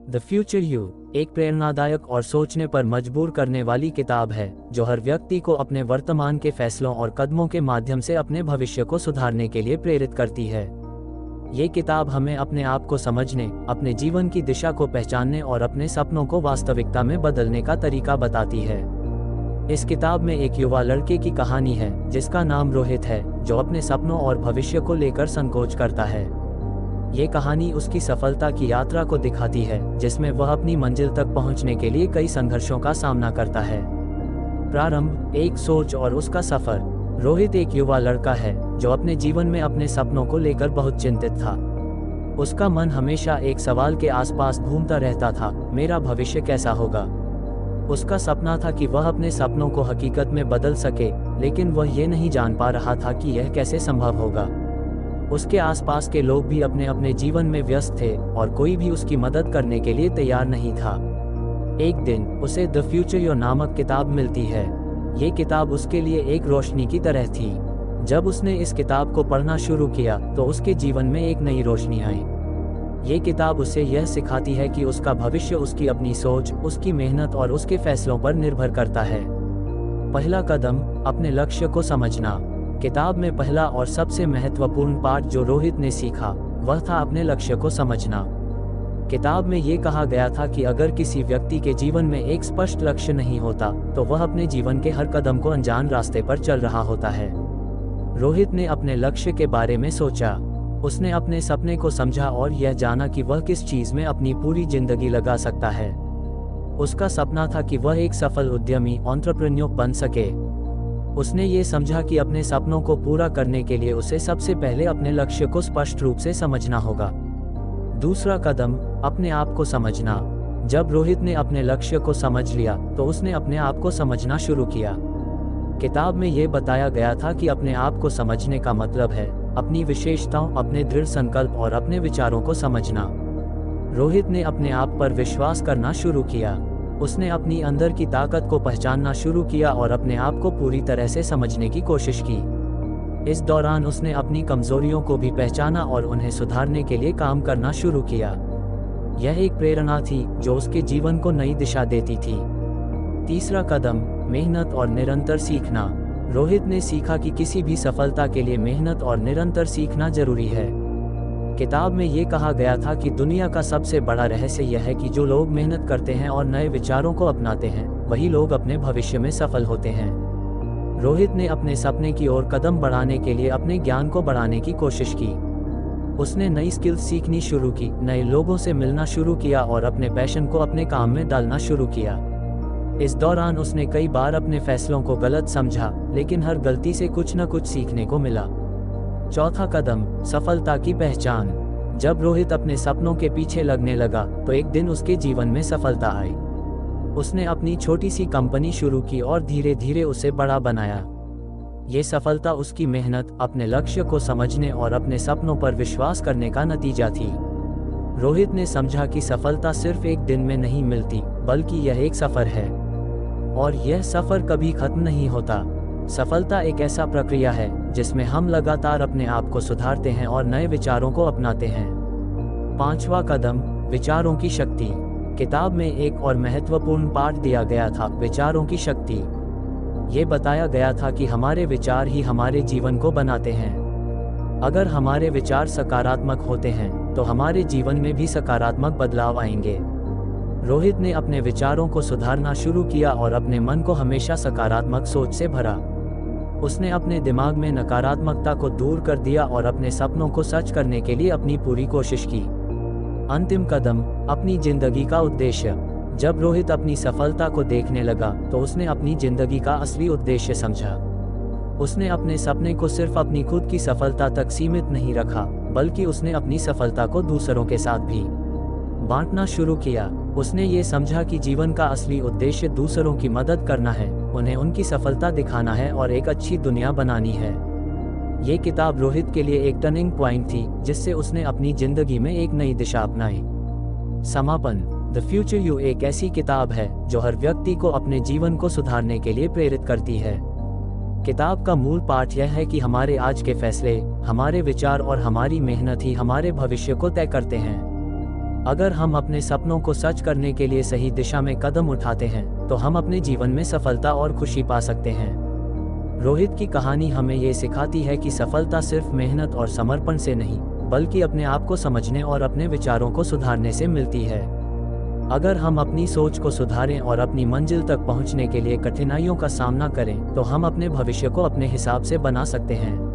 The future you एक प्रेरणादायक और सोचने पर मजबूर करने वाली किताब है जो हर व्यक्ति को अपने वर्तमान के फैसलों और कदमों के माध्यम से अपने भविष्य को सुधारने के लिए प्रेरित करती है। ये किताब हमें अपने आप को समझने, अपने जीवन की दिशा को पहचानने और अपने सपनों को वास्तविकता में बदलने का तरीका बताती है। इस किताब में एक युवा लड़के की कहानी है जिसका नाम रोहित है, जो अपने सपनों और भविष्य को लेकर संकोच करता है। ये कहानी उसकी सफलता की यात्रा को दिखाती है, जिसमें वह अपनी मंजिल तक पहुंचने के लिए कई संघर्षों का सामना करता है। प्रारंभ, एक सोच और उसका सफर। रोहित एक युवा लड़का है जो अपने जीवन में अपने सपनों को लेकर बहुत चिंतित था। उसका मन हमेशा एक सवाल के आसपास घूमता रहता था, मेरा भविष्य कैसा होगा। उसका सपना था कि वह अपने सपनों को हकीकत में बदल सके, लेकिन वह ये नहीं जान पा रहा था कि यह कैसे संभव होगा। उसके आसपास के लोग भी अपने अपने जीवन में व्यस्त थे और कोई भी उसकी मदद करने के लिए तैयार नहीं था। एक दिन उसे द फ्यूचर यू नामक किताब मिलती है। ये किताब उसके लिए एक रोशनी की तरह थी। जब उसने इस किताब को पढ़ना शुरू किया तो उसके जीवन में एक नई रोशनी आई। ये किताब उसे यह सिखाती है कि उसका भविष्य उसकी अपनी सोच, उसकी मेहनत और उसके फैसलों पर निर्भर करता है। पहला कदम, अपने लक्ष्य को समझना। किताब में पहला और सबसे महत्वपूर्ण पाठ जो रोहित ने सीखा वह था अपने लक्ष्य को समझना। किताब में ये कहा गया था कि अगर किसी व्यक्ति के जीवन में एक स्पष्ट लक्ष्य नहीं होता तो वह अपने जीवन के हर कदम को अनजान रास्ते पर चल रहा होता है। रोहित ने अपने लक्ष्य के बारे में सोचा। उसने अपने सपने को समझा और यह जाना कि वह किस चीज में अपनी पूरी जिंदगी लगा सकता है। उसका सपना था कि वह एक सफल उद्यमी एंटरप्रेन्योर बन सके। उसने ये समझा कि अपने सपनों को पूरा करने के लिए उसे सबसे पहले अपने लक्ष्य को स्पष्ट रूप से समझना होगा। दूसरा कदम, अपने आप को समझना। जब रोहित ने अपने लक्ष्य को समझ लिया तो उसने अपने आप को समझना शुरू किया। किताब में ये बताया गया था कि अपने आप को समझने का मतलब है अपनी विशेषताओं, अपने दृढ़ संकल्प और अपने विचारों को समझना। रोहित ने अपने आप पर विश्वास करना शुरू किया। उसने अपनी अंदर की ताकत को पहचानना शुरू किया और अपने आप को पूरी तरह से समझने की कोशिश की। इस दौरान उसने अपनी कमजोरियों को भी पहचाना और उन्हें सुधारने के लिए काम करना शुरू किया। यह एक प्रेरणा थी जो उसके जीवन को नई दिशा देती थी। तीसरा कदम, मेहनत और निरंतर सीखना। रोहित ने सीखा कि किसी भी सफलता के लिए मेहनत और निरंतर सीखना जरूरी है। किताब में ये कहा गया था कि दुनिया का सबसे बड़ा रहस्य यह है कि जो लोग मेहनत करते हैं और नए विचारों को अपनाते हैं वही लोग अपने भविष्य में सफल होते हैं। रोहित ने अपने सपने की ओर कदम बढ़ाने के लिए अपने ज्ञान को बढ़ाने की कोशिश की। उसने नई स्किल्स सीखनी शुरू की, नए लोगों से मिलना शुरू किया और अपने पैशन को अपने काम में डालना शुरू किया। इस दौरान उसने कई बार अपने फैसलों को गलत समझा, लेकिन हर गलती से कुछ न कुछ सीखने को मिला। चौथा कदम, सफलता की पहचान। जब रोहित अपने सपनों के पीछे लगने लगा तो एक दिन उसके जीवन में सफलता आई। उसने अपनी छोटी सी कंपनी शुरू की और धीरे धीरे उसे बड़ा बनाया। ये सफलता उसकी मेहनत, अपने लक्ष्य को समझने और अपने सपनों पर विश्वास करने का नतीजा थी। रोहित ने समझा कि सफलता सिर्फ एक दिन में नहीं मिलती, बल्कि यह एक सफर है और यह सफर कभी खत्म नहीं होता। सफलता एक ऐसा प्रक्रिया है जिसमें हम लगातार अपने आप को सुधारते हैं और नए विचारों को अपनाते हैं। पांचवा कदम, विचारों की शक्ति। किताब में एक और महत्वपूर्ण पाठ दिया गया था, विचारों की शक्ति। ये बताया गया था कि हमारे विचार ही हमारे जीवन को बनाते हैं। अगर हमारे विचार सकारात्मक होते हैं तो हमारे जीवन में भी सकारात्मक बदलाव आएंगे। रोहित ने अपने विचारों को सुधारना शुरू किया और अपने मन को हमेशा सकारात्मक सोच से भरा। उसने अपने दिमाग में नकारात्मकता को दूर कर दिया और अपने सपनों को सच करने के लिए अपनी पूरी कोशिश की। अंतिम कदम, अपनी जिंदगी का उद्देश्य। जब रोहित अपनी सफलता को देखने लगा तो उसने अपनी जिंदगी का असली उद्देश्य समझा। उसने अपने सपने को सिर्फ अपनी खुद की सफलता तक सीमित नहीं रखा, बल्कि उसने अपनी सफलता को दूसरों के साथ भी बांटना शुरू किया। उसने ये समझा कि जीवन का असली उद्देश्य दूसरों की मदद करना है, उन्हें उनकी सफलता दिखाना है और एक अच्छी दुनिया बनानी है। ये किताब रोहित के लिए एक टर्निंग पॉइंट थी, जिससे उसने अपनी जिंदगी में एक नई दिशा अपनाई। समापन, द फ्यूचर यू एक ऐसी किताब है जो हर व्यक्ति को अपने जीवन को सुधारने के लिए प्रेरित करती है। किताब का मूल पाठ यह है कि हमारे आज के फैसले, हमारे विचार और हमारी मेहनत ही हमारे भविष्य को तय करते हैं। अगर हम अपने सपनों को सच करने के लिए सही दिशा में कदम उठाते हैं, तो हम अपने जीवन में सफलता और खुशी पा सकते हैं। रोहित की कहानी हमें ये सिखाती है कि सफलता सिर्फ मेहनत और समर्पण से नहीं, बल्कि अपने आप को समझने और अपने विचारों को सुधारने से मिलती है। अगर हम अपनी सोच को सुधारें और अपनी मंजिल तक पहुंचने के लिए कठिनाइयों का सामना करें, तो हम अपने भविष्य को अपने हिसाब से बना सकते हैं।